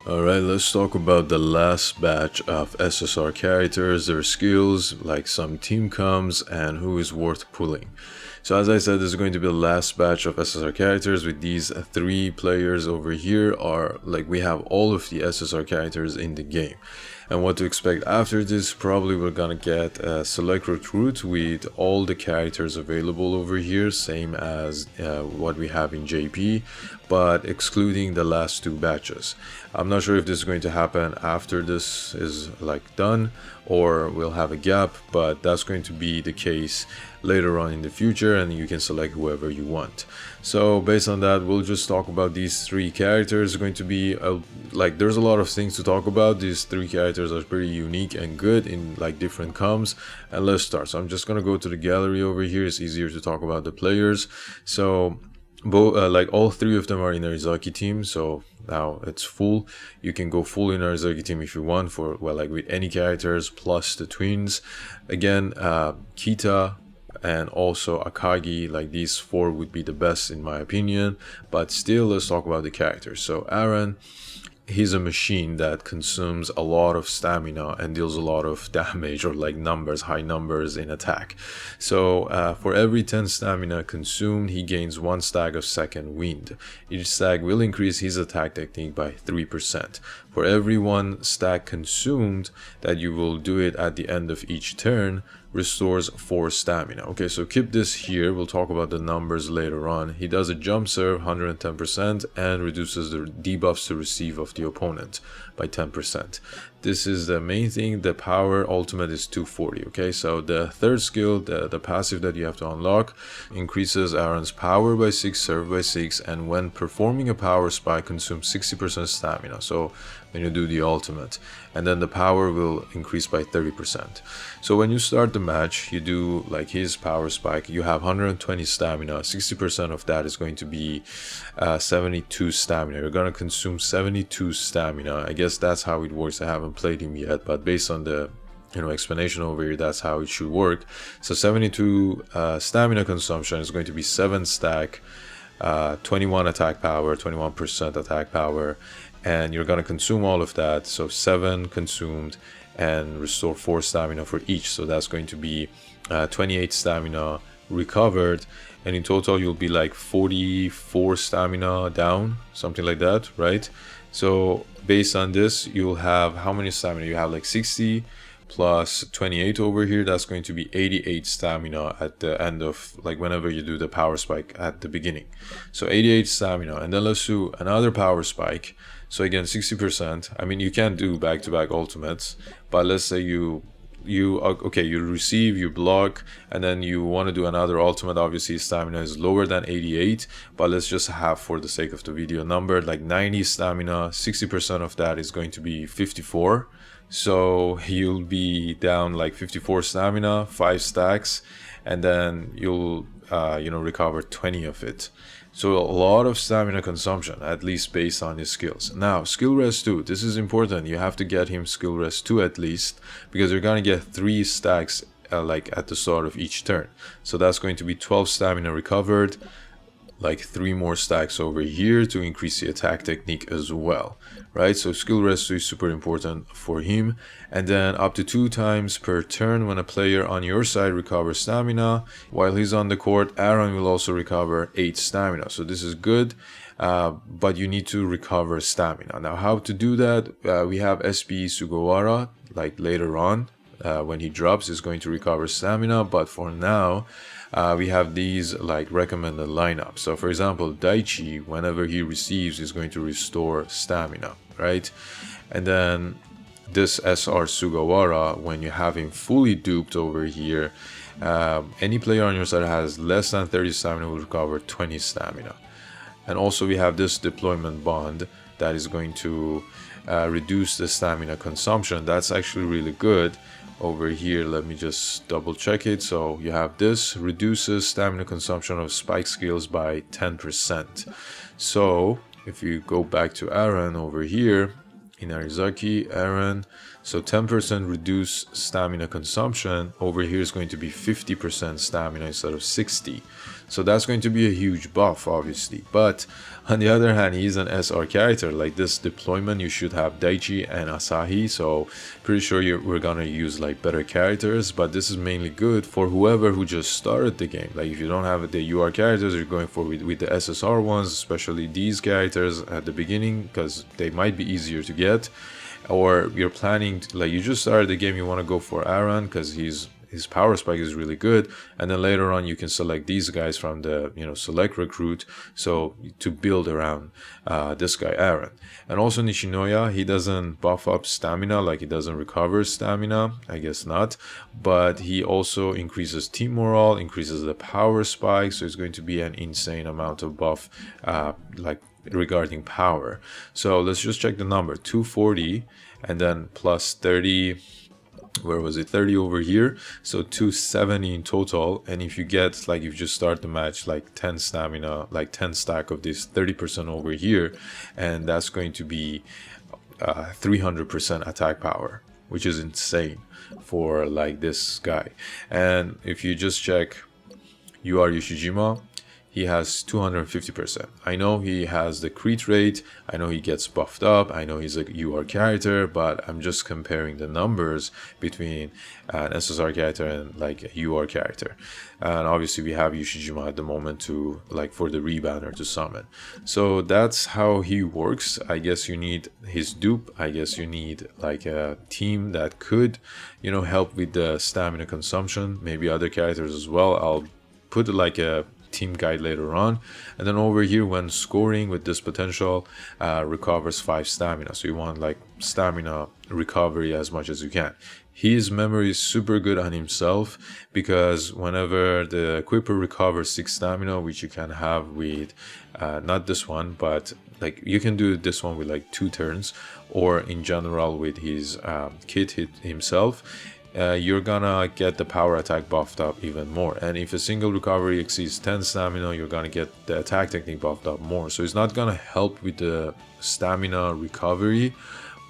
Alright, let's talk about the last batch of SSR characters, their skills, like some team comms, and who is worth pulling. So as I said, this is going to be the last batch of SSR characters. With these three players over here are like we have all of the SSR characters in the game. And what to expect after this, probably we're gonna get a select recruit with all the characters available over here, same as what we have in JP, but excluding the last two batches. I'm not sure if this is going to happen after this is like done, or we'll have a gap, but that's going to be the case later on in the future, and you can select whoever you want. So based on that, we'll just talk about these three characters. Going to be like there's a lot of things to talk about. These three characters are pretty unique and good in like different comms. And let's start. So I'm just gonna go to the gallery over here. It's easier to talk about the players. So both like all three of them are in Arizaki team, so now it's full. You can go full in Arizaki team if you want, for well, like with any characters plus the twins. Again, Kita and also Akaagi, like these four would be the best in my opinion. But still, let's talk about the characters. So Aran, he's a machine that consumes a lot of stamina and deals a lot of damage, or like numbers, high numbers in attack. So for every 10 stamina consumed, he gains 1 stack of second wind. Each stack will increase his attack technique by 3%. For every 1 stack consumed that you will do it at the end of each turn, restores 4 stamina. Okay, so keep this here. We'll talk about the numbers later on. He does a jump serve 110% and reduces the debuffs to receive of the opponent by 10%. This is the main thing. The power ultimate is 240. Okay, so the third skill, the passive that you have to unlock, increases Aran's power by 6, serve by 6, and when performing a power spike consumes 60% stamina. So when you do the ultimate, and then the power will increase by 30%. So when you start the match, you do like his power spike, you have 120 stamina. 60% of that is going to be 72 stamina. You're gonna consume 72 stamina. I guess that's how it works. I haven't played him yet, but based on the explanation over here, that's how it should work. So 72 stamina consumption is going to be 7 stack, 21 attack power, 21% attack power, and you're gonna consume all of that. So 7 consumed and restore 4 stamina for each. So that's going to be 28 stamina recovered, and in total you'll be like 44 stamina down, something like that, right? So based on this, you'll have how many stamina? You have like 60 plus 28 over here. That's going to be 88 stamina at the end of, like, whenever you do the power spike at the beginning. So 88 stamina, and then let's do another power spike. So again, 60%. I mean, you can't do back-to-back ultimates, but let's say you receive, you block, and then you want to do another ultimate. Obviously stamina is lower than 88, but let's just have, for the sake of the video, number like 90 stamina. 60% of that is going to be 54, so you'll be down like 54 stamina, 5 stacks, and then you'll recover 20 of it. So a lot of stamina consumption, at least based on his skills. Now, skill rest 2. This is important. You have to get him skill rest 2 at least, because you're going to get 3 stacks like at the start of each turn. So that's going to be 12 stamina recovered, like 3 more stacks over here to increase the attack technique as well, right? So skill rest 2 is super important for him. And then up to 2 times per turn, when a player on your side recovers stamina while he's on the court, Aran will also recover 8 stamina. So this is good, but you need to recover stamina. Now, how to do that? We have SB Sugawara, like later on, when he drops, is going to recover stamina, but for now we have these like recommended lineups. So for example, Daichi, whenever he receives, is going to restore stamina, right? And then this SR Sugawara, when you have him fully duped over here, any player on your side has less than 30 stamina will recover 20 stamina. And also we have this deployment bond that is going to reduce the stamina consumption. That's actually really good. Over here, let me just double check it. So you have this, reduces stamina consumption of spike skills by 10%. So if you go back to Aran over here in Arizaki, Aran, so 10% reduced stamina consumption over here is going to be 50% stamina instead of 60. So that's going to be a huge buff, obviously. But on the other hand, he's an SR character. Like this deployment, you should have Daichi and Asahi. So pretty sure we're gonna use like better characters. But this is mainly good for whoever who just started the game. Like if you don't have the UR characters, you're going for with the SSR ones, especially these characters at the beginning, because they might be easier to get. Or you're planning to, like you just started the game, you want to go for Aran because his power spike is really good, and then later on you can select these guys from the select recruit, so to build around this guy Aran. And also Nishinoya, he doesn't buff up stamina, like he doesn't recover stamina, I guess not, but he also increases team morale, increases the power spike, so it's going to be an insane amount of buff like regarding power. So let's just check the number, 240 and then plus 30, where was it, 30 over here, so 270 in total. And if you get, like, if you just start the match, like 10 stamina, like 10 stack of this, 30% over here, and that's going to be 300% attack power, which is insane for like this guy. And if you just check UR Yoshijima, he has 250%. I know he has the crit rate, I know he gets buffed up, I know he's a UR character, but I'm just comparing the numbers between an SSR character and like a UR character. And obviously we have Yoshijima at the moment to, like, for the rebanner to summon. So that's how he works. I guess you need his dupe, I guess you need like a team that could, help with the stamina consumption, maybe other characters as well. I'll put like a team guide later on. And then over here, when scoring with this potential, recovers 5 stamina, so you want like stamina recovery as much as you can. His memory is super good on himself, because whenever the equipper recovers 6 stamina, which you can have with not this one, but like you can do this one with like 2 turns, or in general with his kit himself, you're gonna get the power attack buffed up even more. And if a single recovery exceeds 10 stamina, you're gonna get the attack technique buffed up more. So it's not gonna help with the stamina recovery,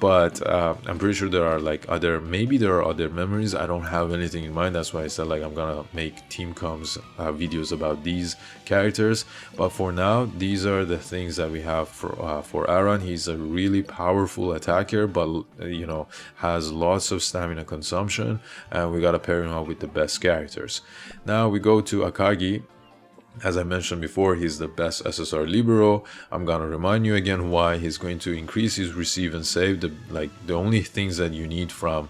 but I'm pretty sure there are like maybe there are other memories. I don't have anything in mind, that's why I said like I'm gonna make team comms videos about these characters. But for now, these are the things that we have for Aran. He's a really powerful attacker, but has lots of stamina consumption, and we gotta pair him up with the best characters. Now we go to Akaagi. As I mentioned before, he's the best SSR libero. I'm gonna remind you again why. He's going to increase his receive and save, the only things that you need from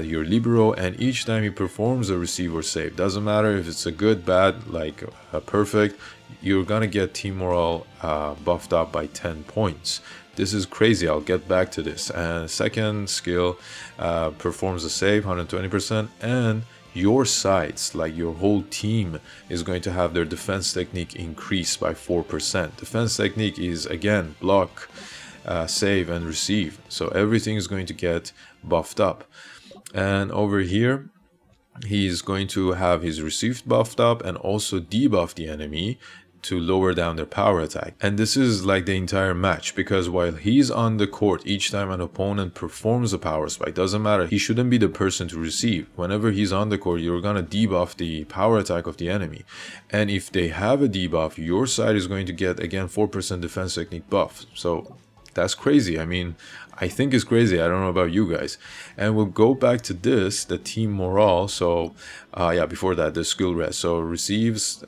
your libero, and each time he performs a receive or save, doesn't matter if it's a good, bad, like perfect, you're gonna get team morale buffed up by 10 points. This is crazy. I'll get back to this. And second skill, performs a save 120%, and your sides, like your whole team, is going to have their defense technique increased by 4%. Defense technique is again block, save and receive, so everything is going to get buffed up. And over here, he's going to have his received buffed up and also debuff the enemy to lower down their power attack. And this is like the entire match, because while he's on the court, each time an opponent performs a power spike, doesn't matter, he shouldn't be the person to receive. Whenever he's on the court, you're gonna debuff the power attack of the enemy, and if they have a debuff, your side is going to get again 4% defense technique buff. So that's crazy. I mean, I think it's crazy. I don't know about you guys. And we'll go back to this, the team morale. So yeah, before that, the skill rest. So receives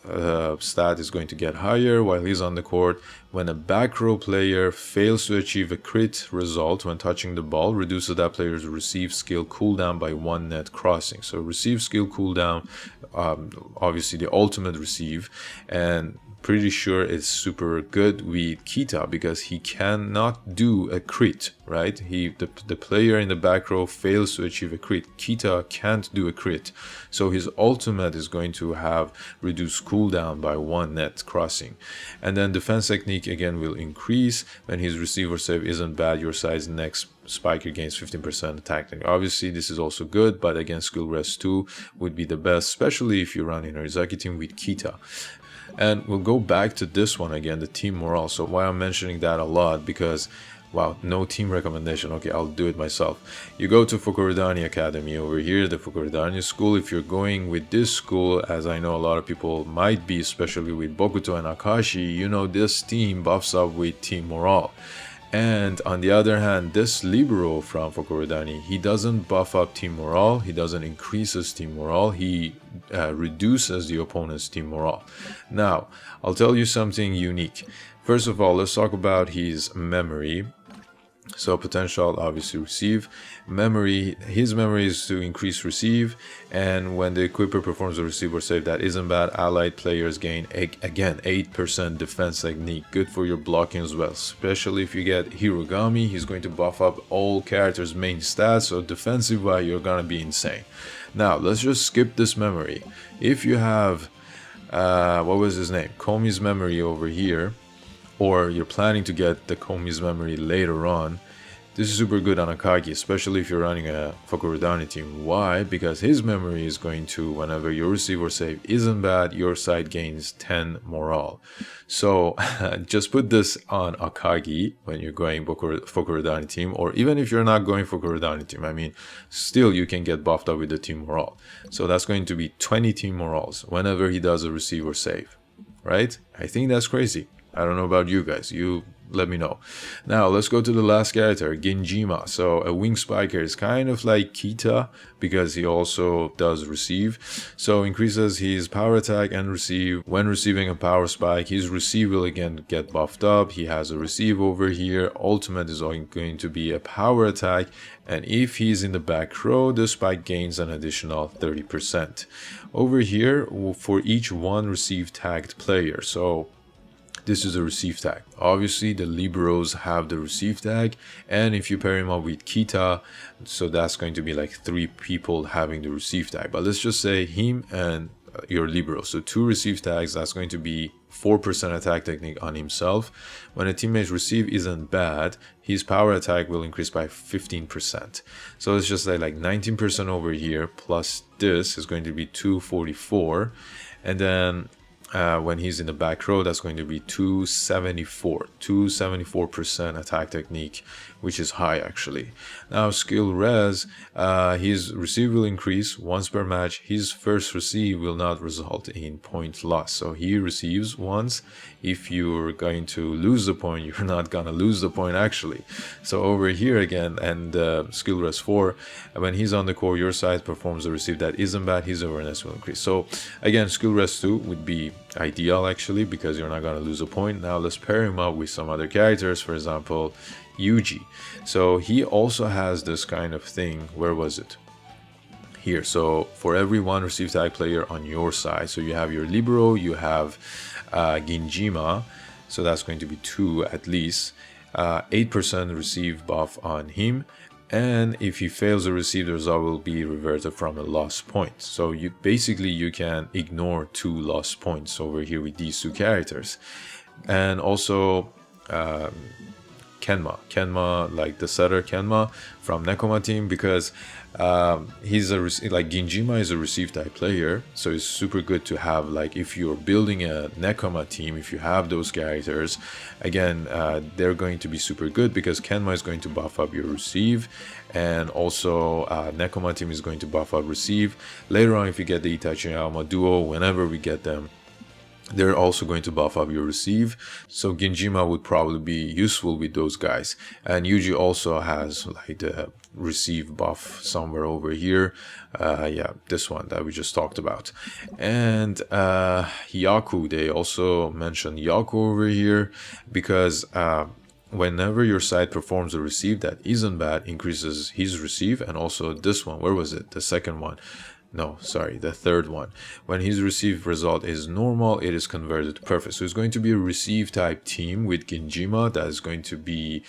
stat is going to get higher while he's on the court. When a back row player fails to achieve a crit result when touching the ball, reduces that player's receive skill cooldown by 1 net crossing. So receive skill cooldown, obviously the ultimate receive, and pretty sure it's super good with Kita, because he cannot do a crit, right? The player in the back row fails to achieve a crit. Kita can't do a crit, so his ultimate is going to have reduced cooldown by 1 net crossing. And then defense technique again will increase when his receiver save isn't bad. Your side's next spiker gains 15% attack technique. Obviously this is also good, but again skill rest 2 would be the best, especially if you run in a Rizaki team with Kita. And we'll go back to this one again, the team morale. So why I'm mentioning that a lot, because Wow, no team recommendation. Okay, I'll do it myself. You go to Fukurodani Academy over here, the Fukurodani school. If you're going with this school, as I know a lot of people might be, especially with Bokuto and Akashi, you know this team buffs up with team morale. And on the other hand, this libero from Fukurodani, he doesn't buff up team morale, he doesn't increase his team morale, he reduces the opponent's team morale. Now, I'll tell you something unique. First of all, let's talk about his memory. So potential, obviously receive. Memory, his memory is to increase receive, and when the equipper performs a receive or save that isn't bad, allied players gain again 8% defense technique. Good for your blocking as well, especially if you get Hirogami. He's going to buff up all characters' main stats, so defensive wise you're gonna be insane. Now let's just skip this memory. If you have what was his name, Komi's memory over here, or you're planning to get the Komi's memory later on, this is super good on Akaagi, especially if you're running a Fukurodani team. Why? Because his memory is going to, whenever your receive or save isn't bad, your side gains 10 morale. So just put this on Akaagi when you're going Fukurodani team, or even if you're not going Fukurodani team, I mean, still you can get buffed up with the team morale. So that's going to be 20 team morales whenever he does a receive or save, right? I think that's crazy. I don't know about you guys. You let me know. Now let's go to the last character, Ginjima. So a wing spiker is kind of like Kita because he also does receive. So increases his power attack and receive. When receiving a power spike, his receive will again get buffed up. He has a receive over here. Ultimate is going to be a power attack. And if he's in the back row, the spike gains an additional 30%. Over here, for each one receive tagged player. So this is a receive tag. Obviously, the liberos have the receive tag, and if you pair him up with Kita, so that's going to be like 3 people having the receive tag. But let's just say him and your libero. So 2 receive tags, that's going to be 4% attack technique on himself. When a teammate's receive isn't bad, his power attack will increase by 15%. So let's just say like 19% over here, plus this is going to be 244. And then when he's in the back row, that's going to be 274% attack technique, which is high actually. Now skill res, his receive will increase once per match. His first receive will not result in point loss, so he receives once. If you're going to lose the point, you're not gonna lose the point actually. So over here again, and skill res 4, when he's on the core, your side performs a receive that isn't bad, his awareness will increase. So again, skill res 2 would be ideal actually, because you're not going to lose a point. Now let's pair him up with some other characters, for example Yuji. So he also has this kind of thing. Where was it? Here. So for every 1 receive tag player on your side, so you have your libero, you have Ginjima, so that's going to be 2 at least, 8% receive buff on him. And if he fails to receive, the result will be reverted from a lost point. So you can ignore 2 lost points over here with these 2 characters. And also Kenma, like the setter Kenma from Nekoma team, because he's like Ginjima is a receive type player, so it's super good to have, like if you're building a Nekoma team, if you have those characters, again they're going to be super good because Kenma is going to buff up your receive, and also Nekoma team is going to buff up receive. Later on, if you get the Itachi Aoma duo, whenever we get them, they're also going to buff up your receive. So Ginjima would probably be useful with those guys. And Yuji also has like the receive buff somewhere over here. Yeah, this one that we just talked about. And Hyaku, they also mentioned Hyaku over here because whenever your side performs a receive that isn't bad, increases his receive. And also this one, where was it? The second one. No, sorry, the third one. When his receive result is normal, it is converted to perfect. So it's going to be a receive type team with Ginjima that is going to be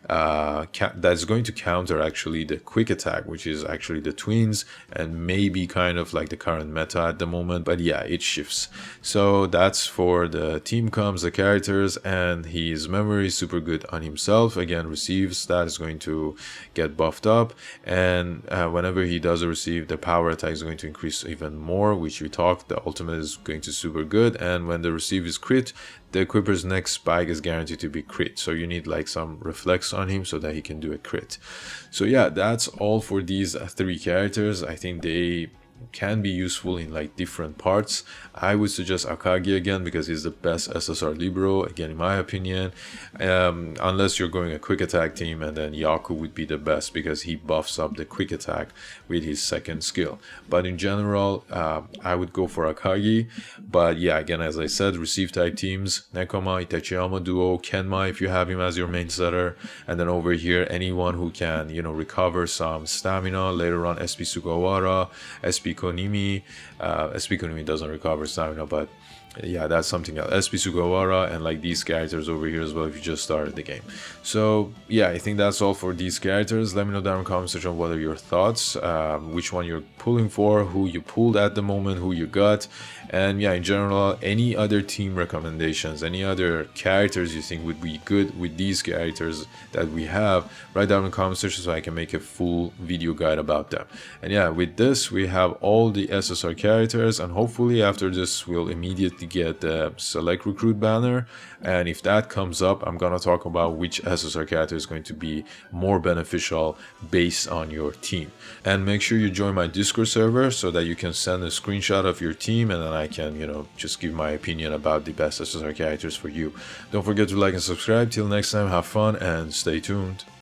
that's going to counter actually the quick attack, which is actually the twins, and maybe kind of like the current meta at the moment. But yeah, it shifts. So that's for the team comms, the characters, and his memory is super good on himself. Again, receives that is going to get buffed up, and whenever he does a receive, the power attack is going going to increase even more, which we talked. The ultimate is going to super good, and when the receive is crit, the equipper's next spike is guaranteed to be crit. So you need like some reflex on him so that he can do a crit. So yeah, that's all for these 3 characters. I think they can be useful in like different parts. I would suggest Akaagi again because he's the best SSR libero, again in my opinion, unless you're going a quick attack team, and then Yaku would be the best because he buffs up the quick attack with his second skill. But in general, I would go for Akaagi. But yeah, again, as I said, receive type teams, Nekoma, Itachiyama duo, Kenma if you have him as your main setter, and then over here anyone who can, you know, recover some stamina. Later on, SP Sugawara, SP Konimi. SP Konimi doesn't recover stamina, but yeah, that's something else. SP Sugawara and like these characters over here as well if you just started the game. So yeah, I think that's all for these characters. Let me know down in the comment section what are your thoughts, which one you're pulling for, who you pulled at the moment, who you got, and yeah, in general, any other team recommendations, any other characters you think would be good with these characters that we have, write down in the comment section so I can make a full video guide about them. And yeah, with this we have all the SSR characters, and hopefully after this we'll immediately get the select recruit banner, and if that comes up, I'm gonna talk about which SSR character is going to be more beneficial based on your team. And make sure you join my Discord server so that you can send a screenshot of your team, and then I can, you know, just give my opinion about the best SSR characters for you. Don't forget to like and subscribe. Till next time, have fun and stay tuned.